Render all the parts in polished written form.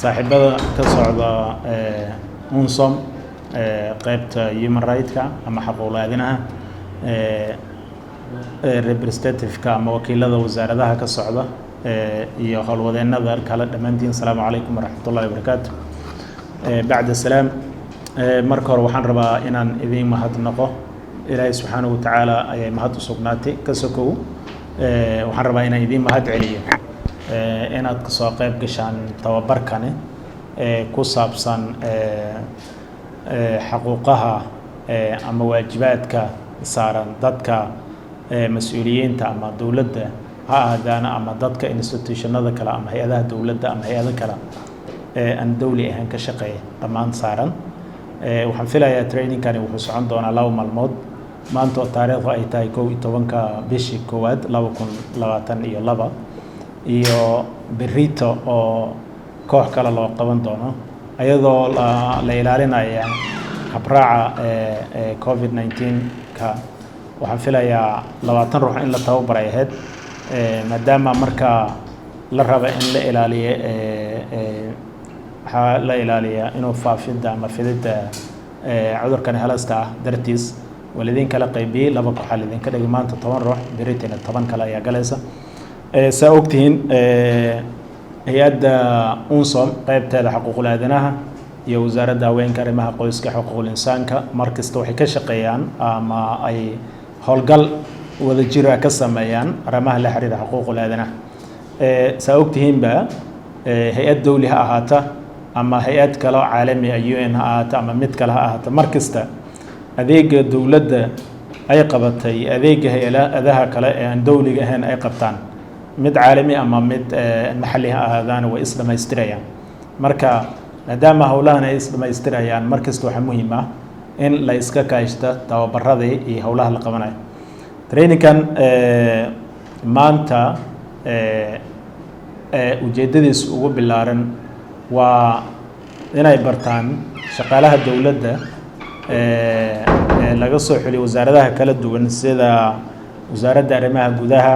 saaxiibada ka socda UNSOM qaybta human rights-ka ama xaquuqul-aadanaha representative-ka ama wakiilada wasaaradaha ka socda iyo howlwadeennada kala dhammaantiin asalaamu calaykum waraxmatullahi wabarakaatu. bacda salaam, marka hore waxaan rabaa inaan idiin mahadnaqo. ilaahay subxaanahu wa tacaala ayay mahad u sugnaatay ka sokow. waxaan rabaa inaan idiin mahad celiyo inaad ka soo qayb gashaan tababarkani ku saabsan xaquuqaha ama waajibaadka saaran dadka mas-uuliyiinta ama dowladda ha ahaadaana ama dadka institutionada kale ama hay-adaha dowladda ama hay-ado kale aan dowli ahaan ka shaqeeya dhammaan saaran. waxaan filayaa trainingkani wuxuu socon doonaa 2 maalmood. maanta oo taariikhdu ay tahay 11-ka bishii 1 2022 iyo berrito oo koox kale loo qaban doono ayadoo la ilaalinaya habraaca COVID-19-ka. waxaan filayaa 20 ruux in la tababaray ahayd maadaama marka la raba in la ilaaliyo waxaa la ilaaliyaa inuu faafidda ama fididda cudurkani halasta ah dartiis walidiin kala qaybiyey 2 koox lidinka dhigay maanta 10 ruux beritina 10 kale ayaa galaysa. saa ogtihiin hay-adda UNSOM qaybteeda xaquuqul-aadanaha iyo wasaaradda haweenka arrimaha qoyska xuquuqul insaanka markasta waxay ka shaqeeyaan ama ay howlgal wada jira ka sameeyaan arrimaha la xiriira xuquuqul-aadanaha. saa ogtihiinba hay-ad dowli ha ahaata ama hay-ad kale oo caalami ah UN ha ahaata ama mid kale ha ahaata markasta adeega dowladda ay qabatay adeega hay-adaha kale ee aan dowliga ahayn ay qabtaan mid caalami ama mid maxalli ha ahaadaana way isdhamaystirayaan. marka maadaama howlahan ay isdhamaystirayaan markasta waxaa muhiim ah in la iska kaashta tababaradii iyo howlaha la qabanayo. trainingkan maanta ujeedadiisa ugu bilaaran waa inay bartaan shaqaalaha dowladda laga soo xuliyo wasaaradaha kala duwan sida wasaaradda arrimaha gudaha,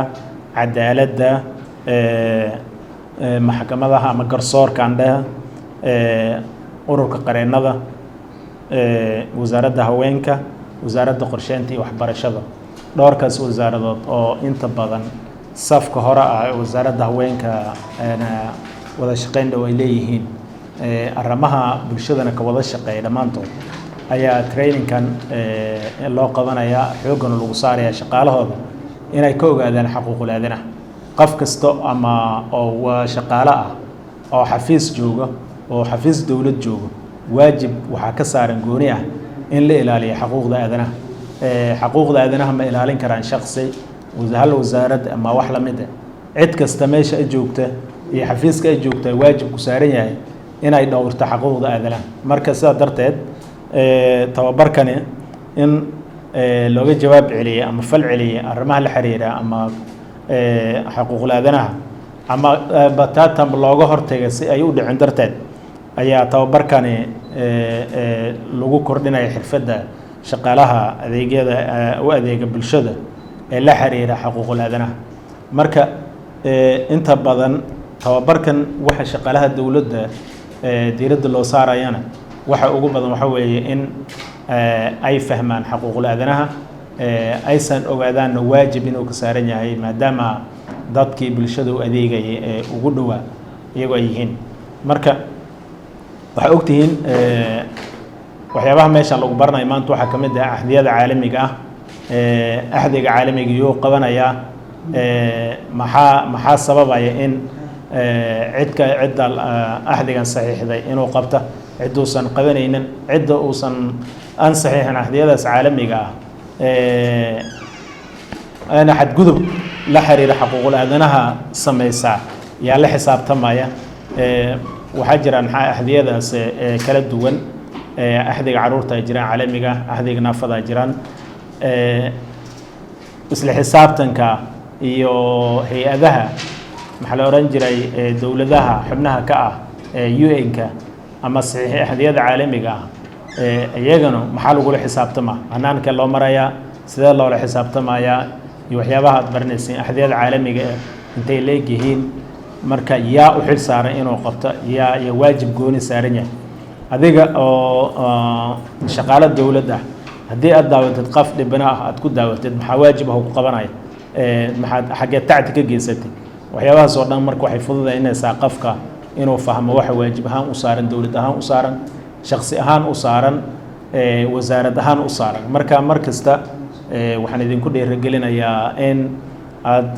cadaaladda, maxkamadaha ama garsoorka andhaha, ururka qareennada, wasaaradda haweenka, wasaaradda qorsheynta iyo waxbarashada. dhowrkaas wasaaradood oo inta badan safka hore ah wasaaradda haweenka wada shaqeyn dhow ay leeyihiin arrimaha bulshadana ka wada shaqeeya dhammaantood ayaa trainingkan loo qabanayaa xooggan lagu saarayaa shaqaalahooda inay ka ogaadaan xaquuqul-aadanaha. qof kasta ama oo shaqaale ah oo xafiis jooga oo xafiis dowlad jooga waajib waxaa ka saaran gooni ah in la ilaaliyo xaquuqda aadanaha. xaquuqda aadanaha ma ilaalin karaan shakhsi hal wasaarad ama wax la mid ah. cid kasta meesha ay joogta iyo xafiiska ay joogta waajib ku saaran yahay inay dhowrto xaquuqda aadanaha. marka sidaa darteed tababarkani in looga jawaab celiyo ama fal celiyo arrimaha la xiriira ama xaquuqul-aadanaha ama batatan looga hortaga si ay u dhicin darteed ayaa tababarkani lagu kordhinaya xirfadda shaqaalaha adeegyada u adeega bulshada ee la xiriira xaquuqul-aadanaha. marka inta badan tababarkan waxa shaqaalaha dowladda diiradda loo saarayana waxa ugu badan waxa weeye in ay fahmaan xaquuqul-aadanaha aysan ogaadaanna waajib inuu ka saaran yahay maadaama dadkii bulshada u adeegayay ee ugu dhowaa iyagoo ay yihiin. marka waxaa ogtihiin waxyaabaha meeshan lagu baranayo maanta waxaa ka mid ah axdiyada caalamiga ah. axdiga caalamiga yuu qabanayaa maxaa sababaya in cidda axdigan saxiixday inuu qabta ciduusan qabanaynin cidda uusan aan saxiixin axdiyadaas caalamiga ah ana xadgudub la xiriira xaquuqul-aadanaha samaysaa yaa la xisaabtamaya. waxaa jiraan axdiyadaas kala duwan. axdiga caruurta ay jiraan caalamiga, axdiga naafada ay jiraan. isla xisaabtanka iyo hay-adaha maxaa la oran jiray dowladaha xubnaha ka ah UN-ka ama saxiix axdiyada caalamiga ah iyagana maxaa lagula xisaabtamaa hanaanka loo marayaa sidee loola xisaabtamayaa iyo waxyaabaha aad baranaysiin axdiyada caalamiga intay leegyihiin marka yaa u xil saaran inuu qabto yaa iyo waajib gooni saaran yahay adiga oo shaqaale dawlad ah haddii aad daawatid qof dhibana ah aad ku daawatid maxaa waajib ah ku qabanaya maxaad xagee tacti ka geysatay waxyaabahaas oo dhan marka waxay fududaynaysaa qofka inuu fahmo waxa waajib ahaan u saaran dawlad ahaan u saaran shakhsi ahaan u saaran wasaarad ahaan u saaran marka mar kasta waxaan idinku dhiirigelinayaa in aad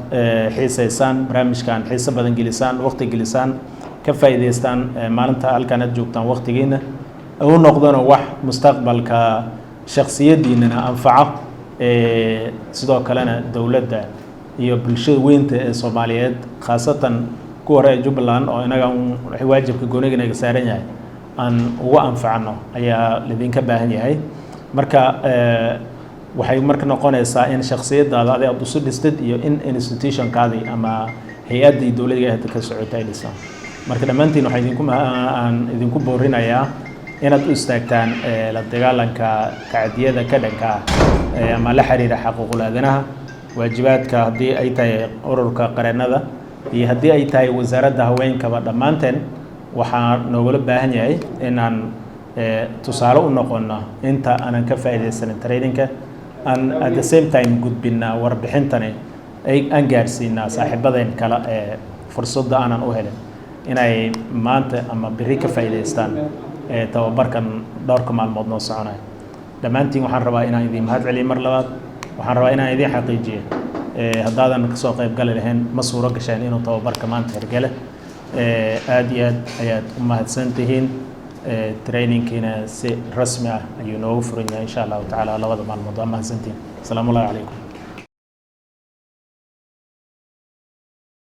xiisaysaan barnaamijkan xiiso badan gelisaan waqti gelisaan ka faa'iidaystaan maalinta halkan aad joogtaan waqtigiina u noqdona wax mustaqbalka shakhsiyadiinana anfaco sidoo kalena dawladda iyo bulshada weynta ee Soomaaliyeed khaasatan kuwa reer Jubbaland oo inaga waajibka gooniga inaga saaran yahay aan ugu anfacno ayaa lidinka baahan yahay marka waxay marka noqonaysaa in shakhsiyadaada aad u soo dhistid iyo in institution-kaadi ama hay'adii dawladda ee ka socotay ay dhisaan marka dhamaantiin waxaan idinku boorinayaa inaad u istaagtaan la dagaalanka kacdiyada ka dhanka ama la xiriira xuquuqul aadanaha waajibaadka haddii ay tahay ururka qareennada iyo haddii ay tahay wasaaradda haweenkaba dhammaanteen waxaa noogula baahan yahay inaan tusaale u noqono inta aanan ka faa'iidaysanin trainingka aan at the same time gudbinaa warbixintani aan gaarsiinaa saaxiibadeen kale ee fursadda aanan u helin inay maanta ama berri ka faa'iidaystaan tababarkan dhowrka maalmood noo soconaya dhammaantiin waxaan rabaa inaan idin mahad celiyo mar labaad waxaan rabaa inaan idin xaqiijiyo haddaadan kasoo qayb gali lahayn ma suuro gasheen inuu tababarka maanta hirgale aad iyo aad ayaad u mahadsan tihiin trainingkiina si rasmi ah ayuu noogu furan yahay insha allahu tacaala labada maalmood waa mahadsantihiin asalaamu allahu calaykum